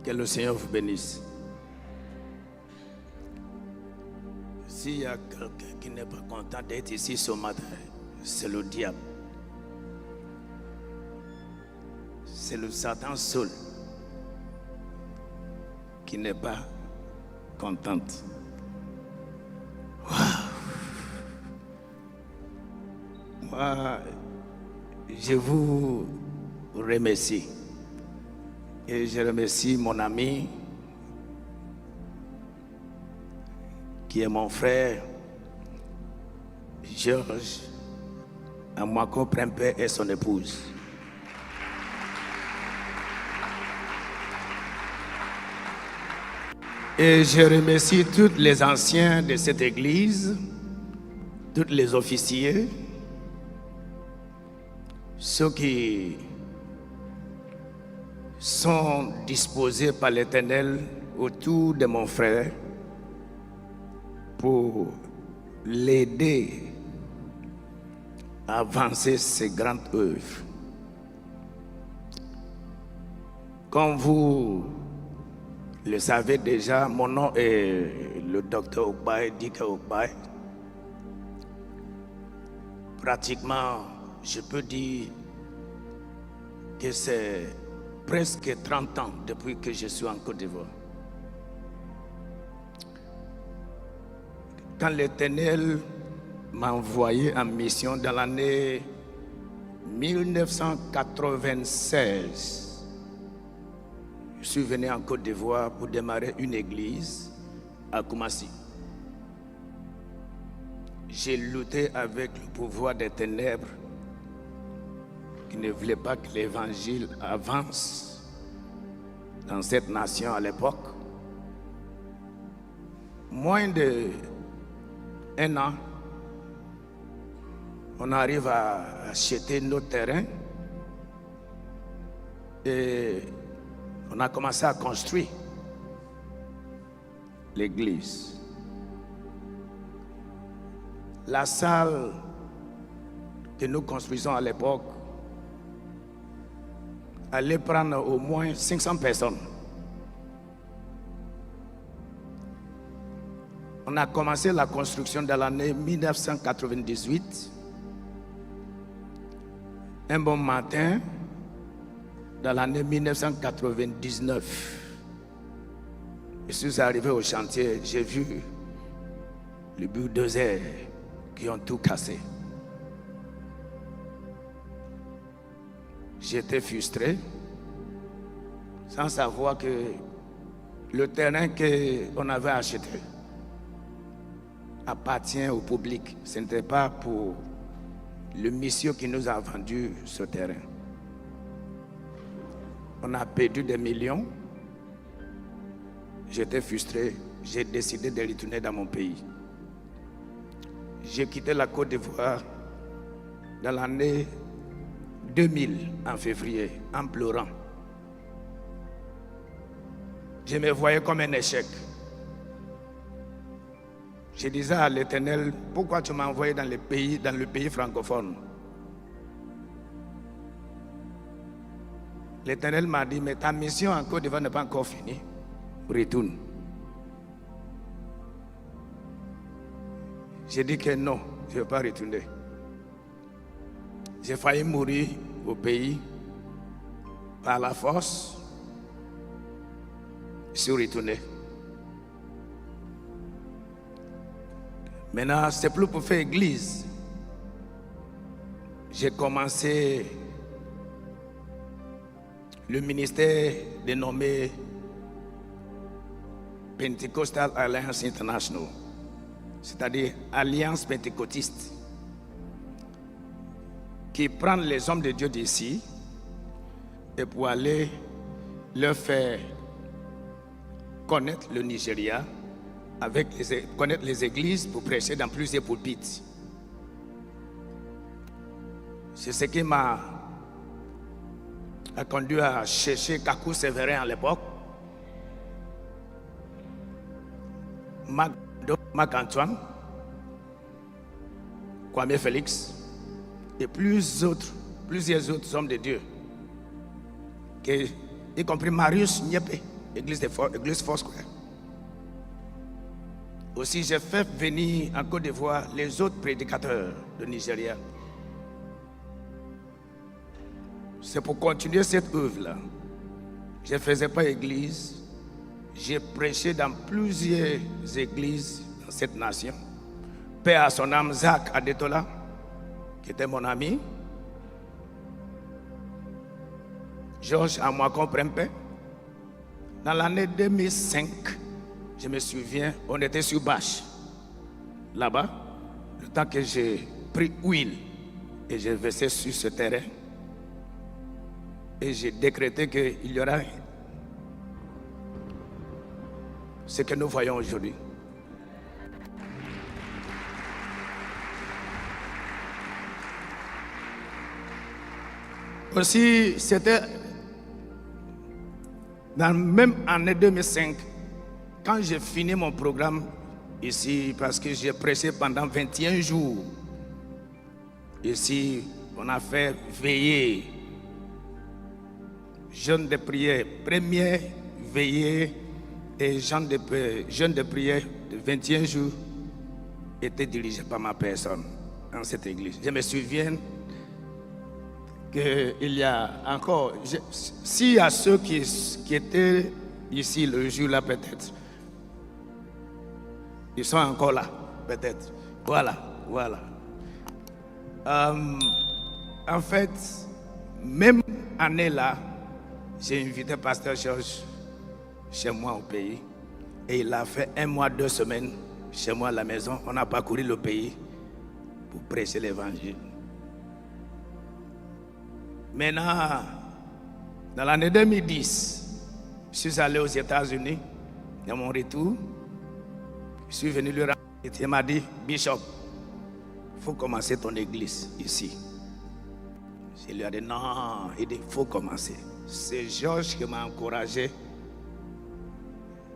Que le Seigneur vous bénisse. S'il y a quelqu'un qui n'est pas content d'être ici ce matin, c'est le diable. C'est le Satan seul qui n'est pas contente. Wow. Moi, je vous remercie. Et je remercie mon ami qui est mon frère Georges Amwako Prempe et son épouse. Et je remercie tous les anciens de cette église, tous les officiers, ceux qui sont disposés par l'Éternel autour de mon frère pour l'aider à avancer ses grandes œuvres. Comme vous le savez déjà, mon nom est le docteur Okbaye, Dike Okbaye. Pratiquement, je peux dire que c'est presque 30 ans depuis que je suis en Côte d'Ivoire. Quand l'Éternel m'a envoyé en mission dans l'année 1996, je suis venu en Côte d'Ivoire pour démarrer une église à Koumassi. J'ai lutté avec le pouvoir des ténèbres qui ne voulait pas que l'évangile avance dans cette nation à l'époque. Moins d'1 an, on arrive à acheter nos terrains et on a commencé à construire l'église. La salle que nous construisons à l'époque allait prendre au moins 500 personnes. On a commencé la construction dans l'année 1998. Un bon matin, dans l'année 1999, je suis arrivé au chantier, j'ai vu les bulldozers qui ont tout cassé. J'étais frustré, sans savoir que le terrain qu'on avait acheté appartient au public. Ce n'était pas pour le monsieur qui nous a vendu ce terrain. On a perdu des millions. J'étais frustré. J'ai décidé de retourner dans mon pays. J'ai quitté la Côte d'Ivoire dans l'année 2000, en février, en pleurant. Je me voyais comme un échec. Je disais à l'Éternel, pourquoi tu m'as envoyé dans le pays francophone? L'Éternel m'a dit, mais ta mission en Côte d'Ivoire n'est pas encore finie. Retourne. J'ai dit que non, je ne vais pas retourner. J'ai failli mourir au pays par la force. Je suis retourné. Maintenant, c'est plus pour faire église. J'ai commencé le ministère dénommé Pentecostal Alliance International, c'est-à-dire Alliance Pentecôtiste, qui prend les hommes de Dieu d'ici et pour aller leur faire connaître le Nigeria, connaître les églises pour prêcher dans plusieurs pulpits. C'est ce qui m'a conduit à chercher Kakou Sévérin à l'époque, Marc-Antoine, Kwame Félix et plusieurs autres hommes de Dieu, y compris Marius Niepé, église Foursquare. Aussi, j'ai fait venir en Côte d'Ivoire les autres prédicateurs de Nigeria. C'est pour continuer cette œuvre-là. Je ne faisais pas église. J'ai prêché dans plusieurs églises dans cette nation. Père à son âme, Zach Adetola, qui était mon ami. Georges Amoakon Prempeh. Dans l'année 2005, je me souviens, on était sur Bâche, là-bas, le temps que j'ai pris huile et j'ai versé sur ce terrain. Et j'ai décrété qu'il y aura ce que nous voyons aujourd'hui. Aussi, c'était dans la même année 2005, quand j'ai fini mon programme ici, parce que j'ai prêché pendant 21 jours. Ici, on a fait veiller. Jeûne de prière, première veillée et jeûne de prière de 21 jours était dirigé par ma personne dans cette église. Je me souviens qu'il y a encore, s'il y a ceux qui étaient ici le jour-là peut-être, ils sont encore là, peut-être. Voilà. En fait, même année-là, j'ai invité Pasteur Georges chez moi au pays. Et il a fait 1 mois, 2 semaines chez moi à la maison. On a parcouru le pays pour prêcher l'évangile. Maintenant, dans l'année 2010, je suis allé aux États-Unis. Dans mon retour, je suis venu lui rendre. Il m'a dit, Bishop, il faut commencer ton église ici. Je lui ai dit, non, il dit, il faut commencer. C'est Georges qui m'a encouragé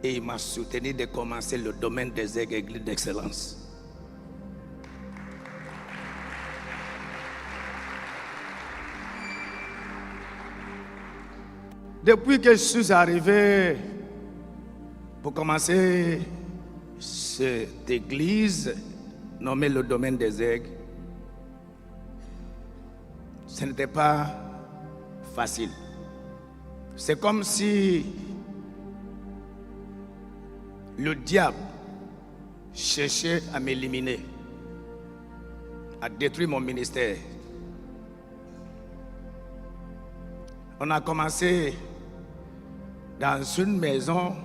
et il m'a soutenu de commencer le domaine des églises d'excellence. Depuis que je suis arrivé pour commencer cette église nommée le domaine des aigles, ce n'était pas facile. C'est comme si le diable cherchait à m'éliminer, à détruire mon ministère. On a commencé dans une maison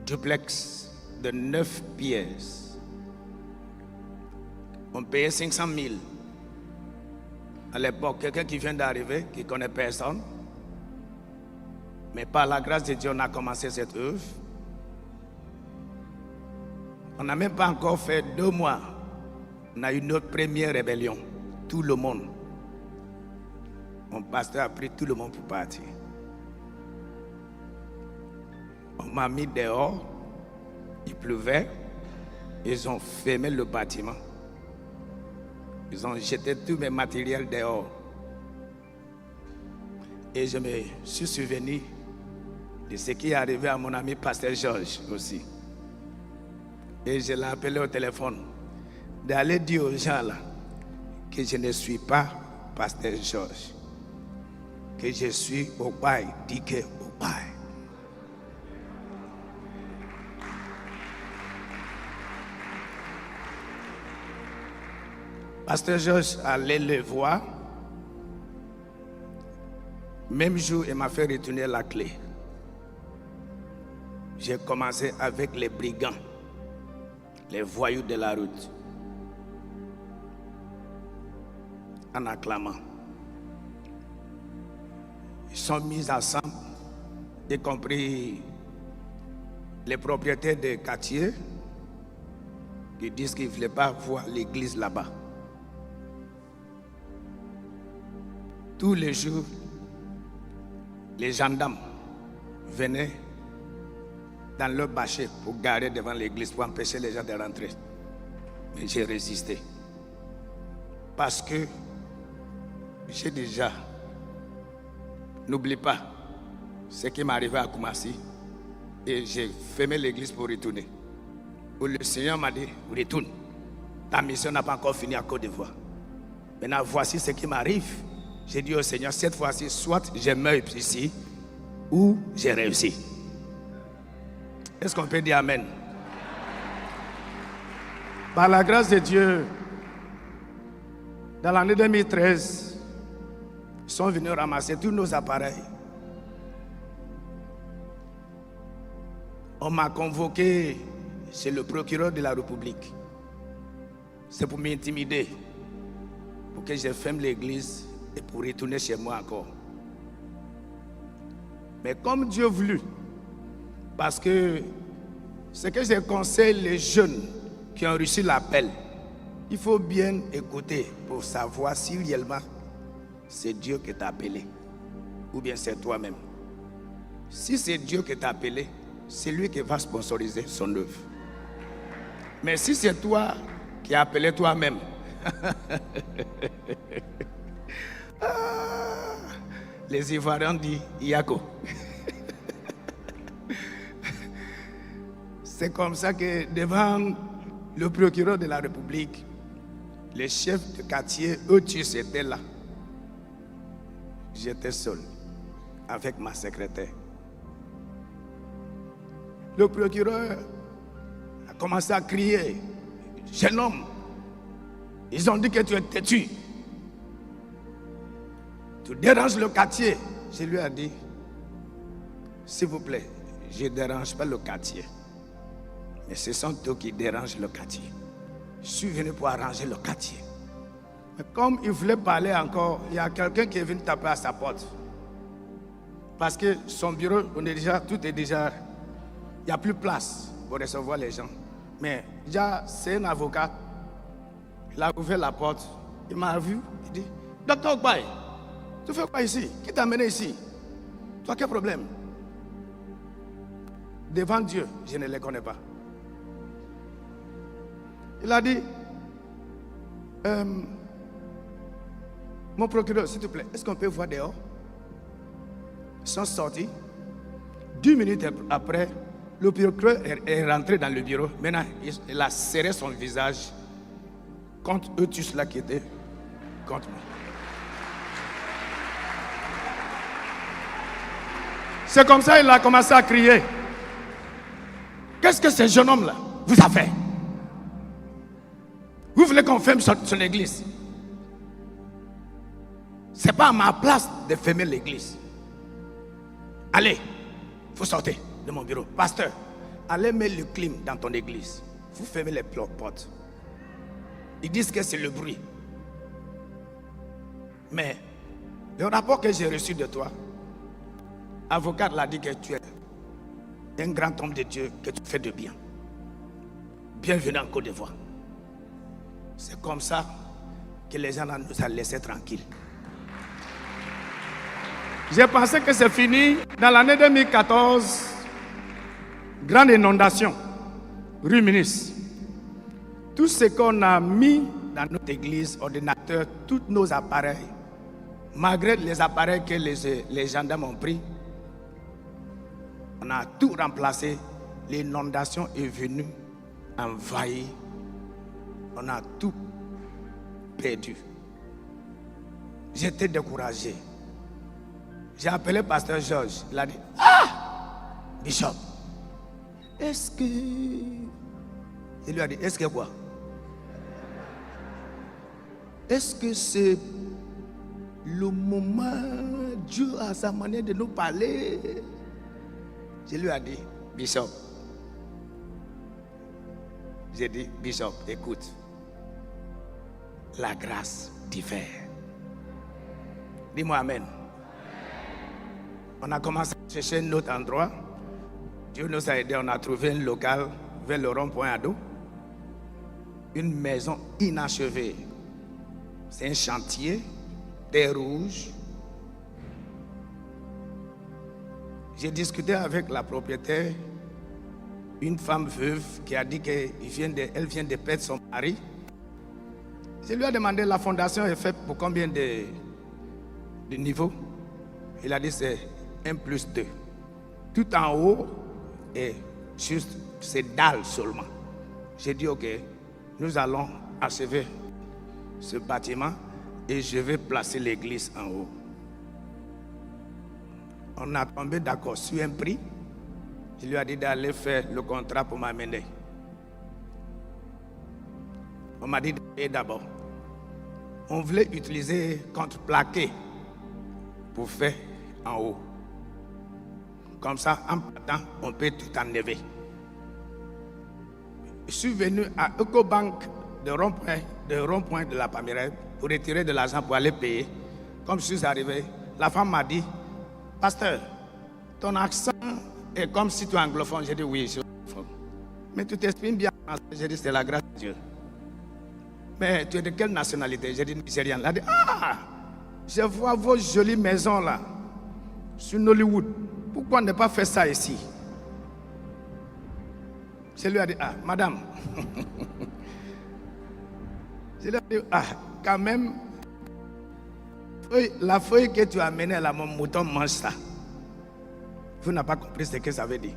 duplex de 9 pièces. On payait 500 000. À l'époque, quelqu'un qui vient d'arriver, qui ne connaît personne. Mais par la grâce de Dieu, on a commencé cette œuvre. On n'a même pas encore fait 2 mois. On a eu notre première rébellion. Tout le monde. Mon pasteur a pris tout le monde pour partir. On m'a mis dehors. Il pleuvait. Ils ont fermé le bâtiment. Ils ont jeté tous mes matériels dehors. Et je me suis souvenu de ce qui est arrivé à mon ami Pasteur Georges aussi. Et je l'ai appelé au téléphone d'aller dire aux gens là que je ne suis pas Pasteur Georges, que je suis au bail, dit que au bail. Pasteur Georges allait le voir. Même jour, il m'a fait retourner la clé. J'ai commencé avec les brigands, les voyous de la route, en acclamant. Ils sont mis ensemble, y compris les propriétaires des quartiers qui disent qu'ils ne voulaient pas voir l'église là-bas. Tous les jours, les gendarmes venaient dans leur bâcher pour garer devant l'église pour empêcher les gens de rentrer. Mais j'ai résisté. Parce que j'ai déjà, n'oublie pas, ce qui m'est arrivé à Koumassi. Et j'ai fermé l'église pour retourner. Où le Seigneur m'a dit, retourne. Ta mission n'a pas encore fini à Côte d'Ivoire. Maintenant, voici ce qui m'arrive. J'ai dit au Seigneur, cette fois-ci, soit je meurs ici, ou j'ai réussi. Est-ce qu'on peut dire Amen? Par la grâce de Dieu, dans l'année 2013, ils sont venus ramasser tous nos appareils. On m'a convoqué chez le procureur de la République. C'est pour m'intimider, pour que je ferme l'église et pour retourner chez moi encore. Mais comme Dieu voulut, parce que ce que je conseille les jeunes qui ont reçu l'appel, il faut bien écouter pour savoir si réellement c'est Dieu qui t'a appelé ou bien c'est toi-même. Si c'est Dieu qui t'a appelé, c'est lui qui va sponsoriser son œuvre. Mais si c'est toi qui as appelé toi-même, les Ivoiriens disent Yako. C'est comme ça que devant le procureur de la République, les chefs de quartier, eux tous étaient là. J'étais seul avec ma secrétaire. Le procureur a commencé à crier, jeune homme, ils ont dit que tu es têtu. Tu déranges le quartier. Je lui ai dit, s'il vous plaît, je ne dérange pas le quartier. Mais ce sont eux qui dérangent le quartier. Je suis venu pour arranger le quartier. Mais comme il voulait parler encore, il y a quelqu'un qui est venu taper à sa porte. Parce que son bureau, tout est déjà... Il n'y a plus de place pour recevoir les gens. Mais déjà, c'est un avocat. Il a ouvert la porte. Il m'a vu. Il dit, Docteur Ogbaye, tu fais quoi ici? Qui t'a amené ici? Tu as quel problème? Devant Dieu, je ne les connais pas. Il a dit, mon procureur, s'il te plaît, est-ce qu'on peut voir dehors? Ils sont sortis. 10 minutes après, le procureur est rentré dans le bureau. Maintenant, il a serré son visage contre eux tous là qui étaient contre moi. C'est comme ça qu'il a commencé à crier. Qu'est-ce que ce jeune homme-là vous a fait? Vous voulez qu'on ferme son église? Ce n'est pas à ma place de fermer l'église. Allez, vous sortez de mon bureau. Pasteur, allez mettre le clim dans ton église. Vous fermez les portes. Ils disent que c'est le bruit. Mais le rapport que j'ai reçu de toi, l'avocat l'a dit que tu es un grand homme de Dieu, que tu fais de bien. Bienvenue en Côte d'Ivoire. C'est comme ça que les gens nous ont laissés tranquilles. J'ai pensé que c'est fini. Dans l'année 2014, grande inondation, rue Ministre. Tout ce qu'on a mis dans notre église, ordinateur, tous nos appareils, malgré les appareils que les gendarmes ont pris, on a tout remplacé. L'inondation est venue envahir. On a tout perdu. J'étais découragé. J'ai appelé Pasteur Georges. Il a dit, ah, Bishop, est-ce que... Il lui a dit, est-ce que quoi? Est-ce que c'est le moment, Dieu a sa manière de nous parler? Je lui ai dit, Bishop. J'ai dit, Bishop, écoute. La grâce diffère. Dis-moi Amen. On a commencé à chercher un autre endroit. Dieu nous a aidés, on a trouvé un local vers le rond-point Ado. Une maison inachevée. C'est un chantier, terre rouge. J'ai discuté avec la propriétaire, une femme veuve qui a dit qu'elle vient de perdre son mari. Je lui ai demandé, la fondation est faite pour combien de niveaux? Il a dit c'est 1+2. Tout en haut est juste, c'est dalle seulement. J'ai dit, ok, nous allons achever ce bâtiment et je vais placer l'église en haut. On a tombé d'accord sur un prix. Je lui ai dit d'aller faire le contrat pour m'amener. On m'a dit de payer d'abord. On voulait utiliser contreplaqué pour faire en haut. Comme ça, en partant, on peut tout enlever. Je suis venu à EcoBank de rond-point de la Pamirelle pour retirer de l'argent pour aller payer. Comme je suis arrivé, la femme m'a dit, pasteur, ton accent est comme si tu es anglophone. J'ai dit oui, je suis anglophone. Mais tu t'exprimes bien en français. J'ai dit c'est la grâce de Dieu. Mais tu es de quelle nationalité? J'ai dit nigériane. Elle a dit, ah, je vois vos jolies maisons là, sur Nollywood. Pourquoi ne pas faire ça ici? Je lui ai dit, ah, madame. Je lui ai dit, ah, quand même, la feuille que tu as amenée là, mon mouton mange ça. Vous n'avez pas compris ce que ça veut dire.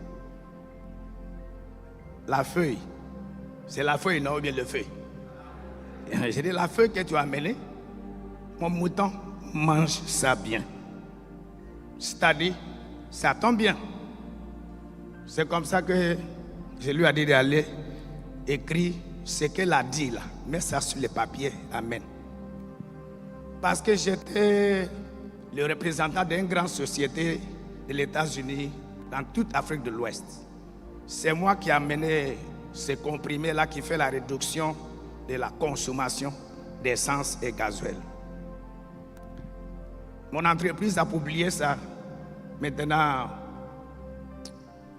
La feuille, c'est la feuille, non, ou bien le feuille. J'ai dit, la feuille que tu as amenée, mon mouton mange ça bien. C'est-à-dire, ça tombe bien. C'est comme ça que je lui ai dit d'aller écrire ce qu'elle a dit là. Mets ça sur le papier. Amen. Parce que j'étais le représentant d'une grande société de l'États-Unis dans toute Afrique de l'Ouest. C'est moi qui ai amené ce comprimé là qui fait la réduction de la consommation d'essence et gasoil. Mon entreprise a publié ça. Maintenant,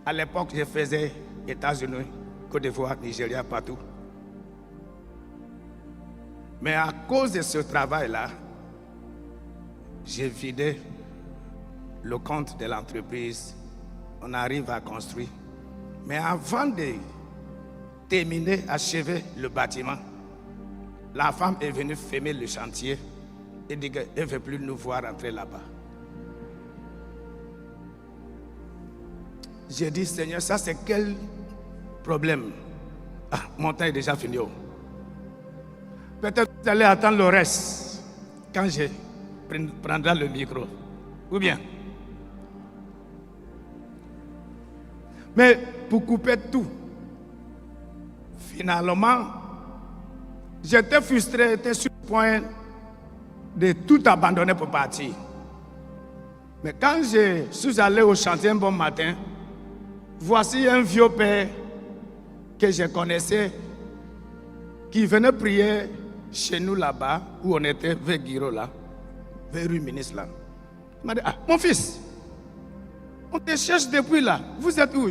à l'époque, je faisais États-Unis, Côte d'Ivoire, Nigeria, partout. Mais à cause de ce travail-là, j'ai vidé le compte de l'entreprise. On arrive à construire. Mais avant de terminer, achever le bâtiment, la femme est venue fermer le chantier et dit qu'elle ne veut plus nous voir entrer là-bas. J'ai dit, Seigneur, ça c'est quel problème? Ah, mon temps est déjà fini. Peut-être que vous allez attendre le reste quand je prendrai le micro. Ou bien? Mais pour couper tout, finalement, j'étais frustré, j'étais sur le point de tout abandonner pour partir. Mais quand je suis allé au chantier un bon matin, voici un vieux père que je connaissais qui venait prier chez nous là-bas, où on était vers Guiro là, vers rue Ministre là. Il m'a dit, ah, mon fils, on te cherche depuis là, vous êtes où?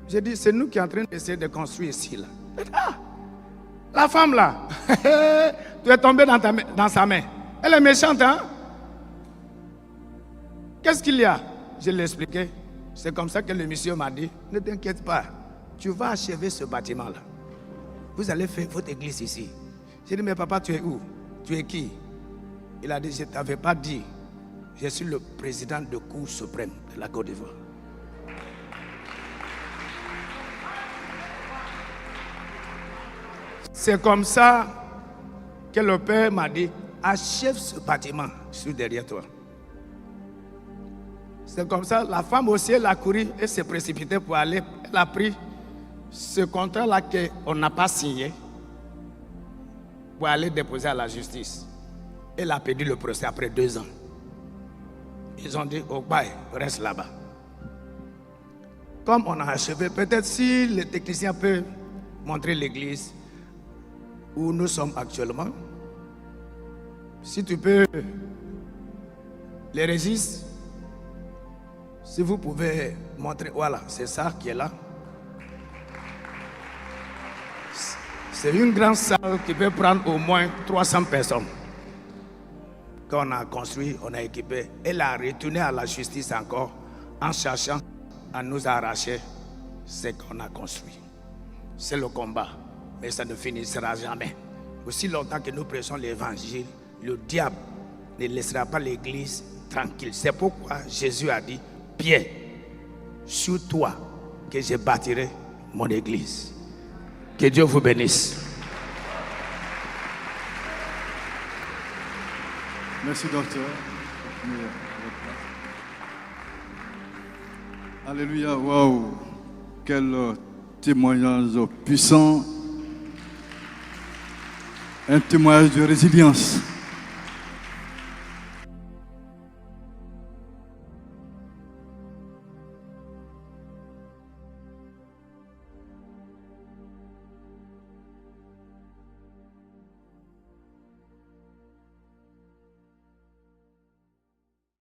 J'ai dit, c'est nous qui sommes en train d'essayer de construire ici là. Ah, la femme là, tu es tombé dans sa main. Elle est méchante, hein? Qu'est-ce qu'il y a? Je l'ai expliqué. C'est comme ça que le monsieur m'a dit, ne t'inquiète pas, tu vas achever ce bâtiment-là. Vous allez faire votre église ici. J'ai dit, mais papa, tu es où? Tu es qui? Il a dit, je ne t'avais pas dit. Je suis le président de Cour suprême de la Côte d'Ivoire. C'est comme ça que le père m'a dit, achève ce bâtiment sur derrière toi. C'est comme ça, la femme aussi, elle a couru et s'est précipitée pour aller. Elle a pris ce contrat-là qu'on n'a pas signé pour aller déposer à la justice. Elle a perdu le procès après 2 ans. Ils ont dit, oh, bye, reste là-bas. Comme on a achevé, peut-être si le technicien peut montrer l'église où nous sommes actuellement, si tu peux les registres, si vous pouvez montrer, voilà, c'est ça qui est là. C'est une grande salle qui peut prendre au moins 300 personnes. Quand on a construit, on a équipé. Elle a retourné à la justice encore en cherchant à nous arracher ce qu'on a construit. C'est le combat, mais ça ne finira jamais. Aussi longtemps que nous prêchons l'évangile, le diable ne laissera pas l'église tranquille. C'est pourquoi Jésus a dit, pierre, sur toi que je bâtirai mon église. Que Dieu vous bénisse. Merci, docteur. Alléluia, waouh, quel témoignage puissant, un témoignage de résilience.